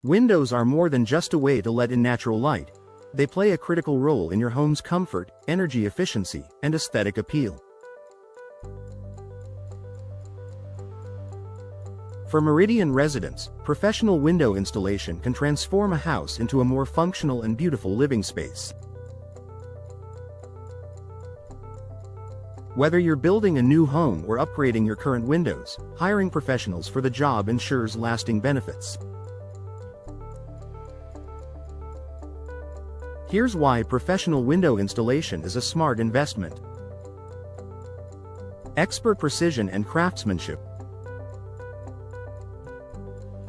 Windows are more than just a way to let in natural light. They play a critical role in your home's comfort, energy efficiency, and aesthetic appeal. For Meridian residents, professional window installation can transform a house into a more functional and beautiful living space. Whether you're building a new home or upgrading your current windows, hiring professionals for the job ensures lasting benefits. Here's why professional window installation is a smart investment. Expert precision and craftsmanship.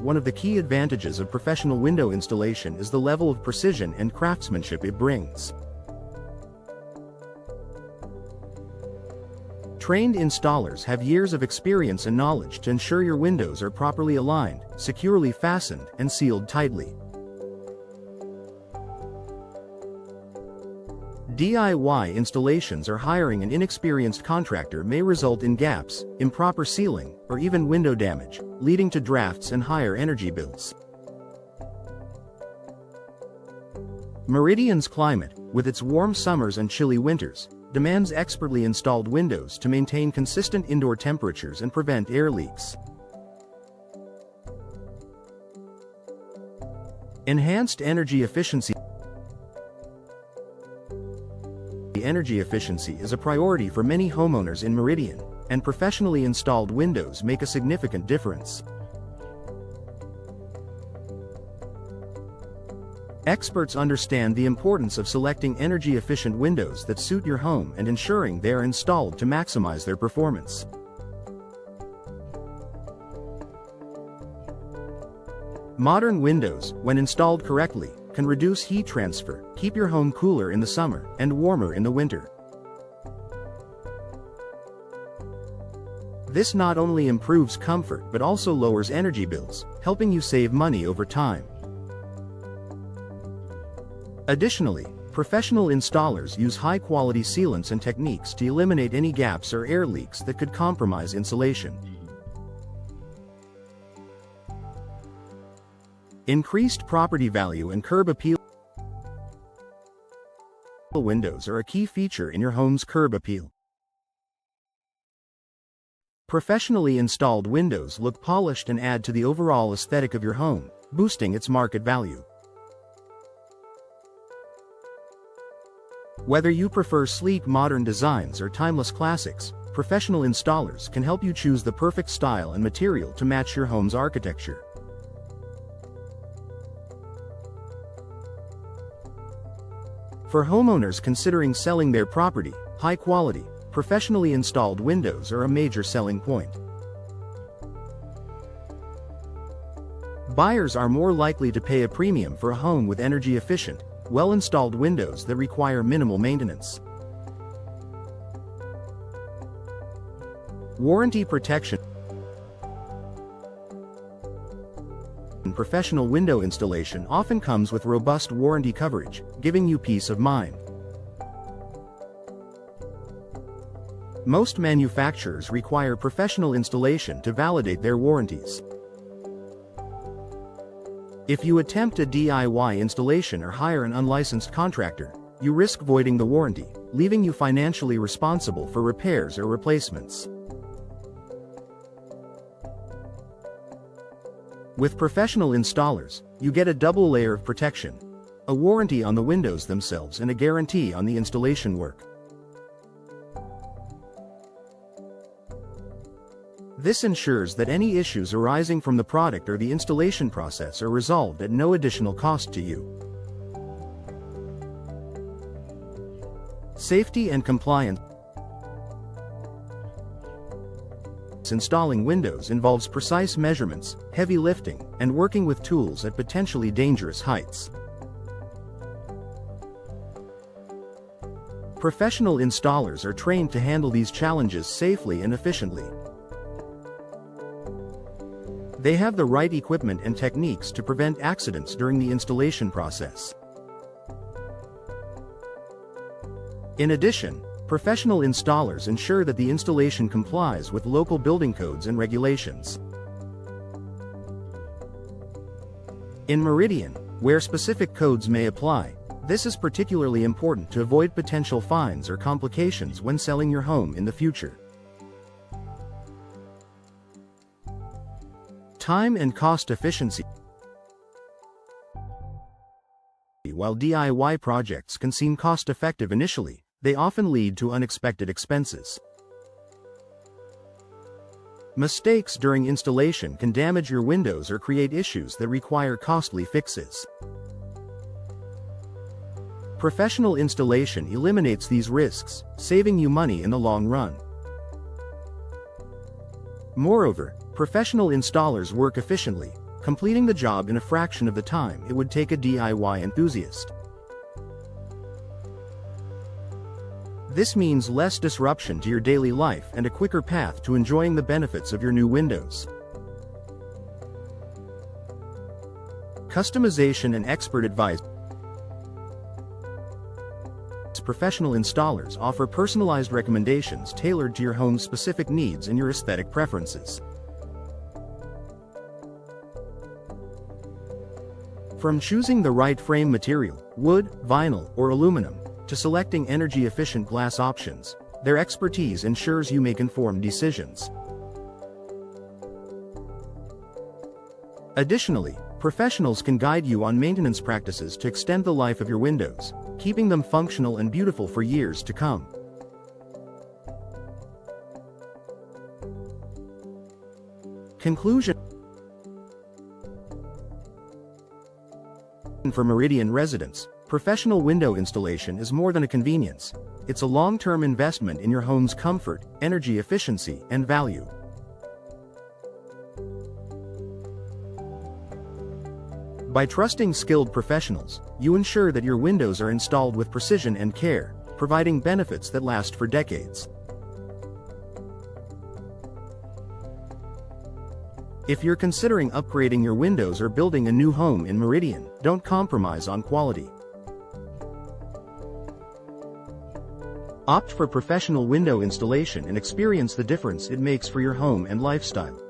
One of the key advantages of professional window installation is the level of precision and craftsmanship it brings. Trained installers have years of experience and knowledge to ensure your windows are properly aligned, securely fastened, and sealed tightly. DIY installations or hiring an inexperienced contractor may result in gaps, improper sealing, or even window damage, leading to drafts and higher energy bills. Meridian's climate, with its warm summers and chilly winters, demands expertly installed windows to maintain consistent indoor temperatures and prevent air leaks. Enhanced energy efficiency. Energy efficiency is a priority for many homeowners in Meridian, and professionally installed windows make a significant difference. Experts understand the importance of selecting energy-efficient windows that suit your home and ensuring they are installed to maximize their performance. Modern windows, when installed correctly, can reduce heat transfer, keep your home cooler in the summer, and warmer in the winter. This not only improves comfort but also lowers energy bills, helping you save money over time. Additionally, professional installers use high-quality sealants and techniques to eliminate any gaps or air leaks that could compromise insulation. Increased property value and curb appeal. Windows are a key feature in your home's curb appeal. Professionally installed windows look polished and add to the overall aesthetic of your home, boosting its market value. Whether you prefer sleek modern designs or timeless classics, professional installers can help you choose the perfect style and material to match your home's architecture. For homeowners considering selling their property, high-quality, professionally installed windows are a major selling point. Buyers are more likely to pay a premium for a home with energy-efficient, well-installed windows that require minimal maintenance. Warranty protection. Professional window installation often comes with robust warranty coverage, giving you peace of mind. Most manufacturers require professional installation to validate their warranties. If you attempt a DIY installation or hire an unlicensed contractor, you risk voiding the warranty, leaving you financially responsible for repairs or replacements. With professional installers, you get a double layer of protection: a warranty on the windows themselves and a guarantee on the installation work. This ensures that any issues arising from the product or the installation process are resolved at no additional cost to you. Safety and compliance. Installing windows involves precise measurements, heavy lifting, and working with tools at potentially dangerous heights. Professional installers are trained to handle these challenges safely and efficiently. They have the right equipment and techniques to prevent accidents during the installation process. In addition, professional installers ensure that the installation complies with local building codes and regulations. In Meridian, where specific codes may apply, this is particularly important to avoid potential fines or complications when selling your home in the future. Time and cost efficiency. While DIY projects can seem cost-effective initially, they often lead to unexpected expenses. Mistakes during installation can damage your windows or create issues that require costly fixes. Professional installation eliminates these risks, saving you money in the long run. Moreover, professional installers work efficiently, completing the job in a fraction of the time it would take a DIY enthusiast. This means less disruption to your daily life and a quicker path to enjoying the benefits of your new windows. Customization and expert advice. Professional installers offer personalized recommendations tailored to your home's specific needs and your aesthetic preferences. From choosing the right frame material, wood, vinyl, or aluminum, to selecting energy-efficient glass options, their expertise ensures you make informed decisions. Additionally, professionals can guide you on maintenance practices to extend the life of your windows, keeping them functional and beautiful for years to come. Conclusion. For Meridian residents, professional window installation is more than a convenience. It's a long-term investment in your home's comfort, energy efficiency, and value. By trusting skilled professionals, you ensure that your windows are installed with precision and care, providing benefits that last for decades. If you're considering upgrading your windows or building a new home in Meridian, don't compromise on quality. Opt for professional window installation and experience the difference it makes for your home and lifestyle.